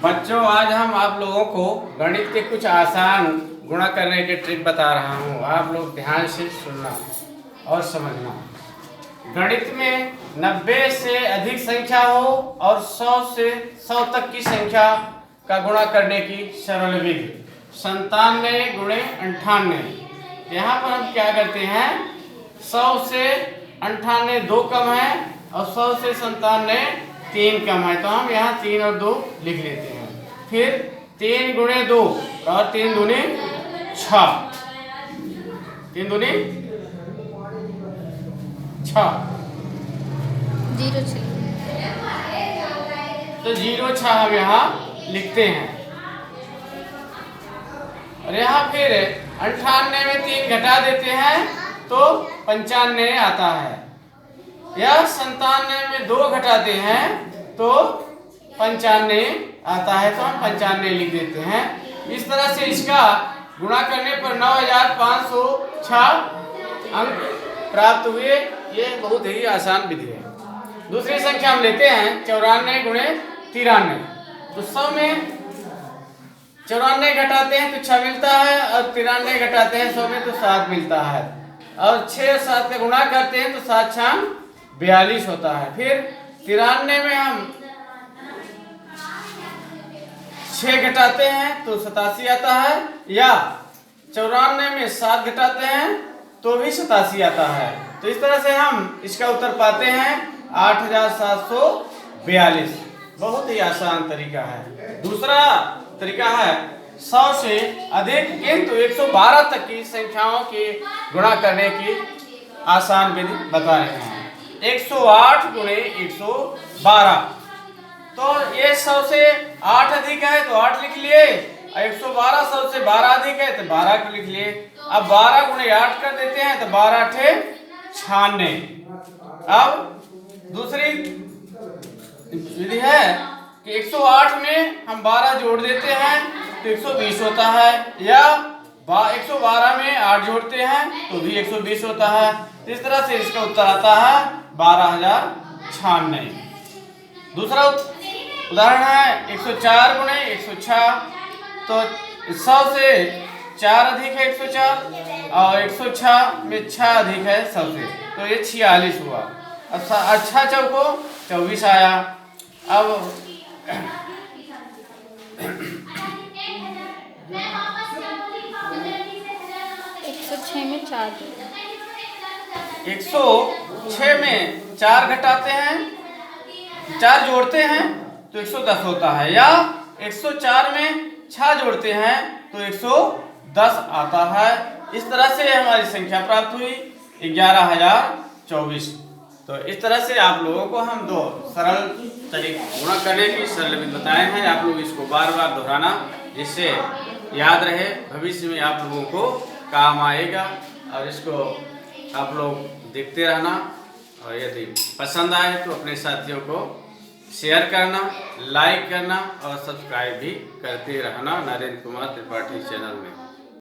बच्चों, आज हम आप लोगों को गणित के कुछ आसान गुणा करने के ट्रिक बता रहा हूँ। आप लोग ध्यान से सुनना और समझना। गणित में 90 से अधिक संख्या हो और 100 से 100 तक की संख्या का गुणा करने की सरल विधि 97 गुणे 98। यहाँ पर हम क्या करते हैं, 100 से 98 2 कम है और 100 से 97 3 कम है, तो हम यहाँ 3 और 2 लिख लेते हैं। फिर 3 गुणे 2 और 3 दूनी 6, 3 दूनी 6, 0 6, तो 0 6 हम यहाँ लिखते हैं। और यहाँ फिर 98 में 3 घटा देते हैं तो 95 आता है, या 97 में 2 घटाते हैं तो 95 आता है, तो हम 95 लिख देते हैं। इस तरह से इसका गुणा करने पर 9506 अंक प्राप्त हुए। ये बहुत ही आसान विधि है। दूसरी संख्या हम लेते हैं 94 गुणे 93। तो 100 में 94 घटाते हैं तो 6 मिलता है, और 93 घटाते हैं 100 में तो 7 मिलता है, और 6 और 7 का गुणा करते हैं तो 7 6 42 होता है। फिर 93 में हम 6 घटाते हैं तो 87 आता है, या 94 में 7 घटाते हैं तो भी 87 आता है। तो इस तरह से हम इसका उत्तर पाते हैं 8742। बहुत ही आसान तरीका है। दूसरा तरीका है 100 से अधिक किंतु 112 तक की संख्याओं के गुणा करने की आसान विधि बता रहे हैं। 108 गुणे 112, तो ये 100 से 8 अधिक है तो 8 लिख लिए, 112 100 से 12 अधिक है तो 12 को लिख लिए। अब 12 गुणे 8 कर देते हैं तो 12 8 96। अब दूसरी विधि है कि 108 में हम 12 जोड़ देते हैं तो 120 होता है, या 112 में 8 जोड़ते हैं तो भी 120 होता है। इस तरह से इसका उत्तर आता है 12096। दूसरा उदाहरण है 104 गुणे 106, तो 100 से 4 अधिक है 104, और 106 में 6 अधिक है 100 से, तो ये 46 हुआ। अच्छा चौको 24 आया। अब 106 में 4 106 में 4 घटाते हैं, 4 जोड़ते हैं तो 110 होता है, या 104 में 6 जोड़ते हैं तो 110 आता है। इस तरह से हमारी संख्या प्राप्त हुई 11024। तो इस तरह से आप लोगों को हम 2 सरल तरीके गुणा करने की सरल विधि बताए हैं। आप लोग इसको बार बार दोहराना, जिससे याद रहे, भविष्य में आप लोगों को काम आएगा। और इसको आप लोग देखते रहना, और यदि पसंद आए तो अपने साथियों को शेयर करना, लाइक करना और सब्सक्राइब भी करते रहना नरेंद्र कुमार त्रिपाठी चैनल में।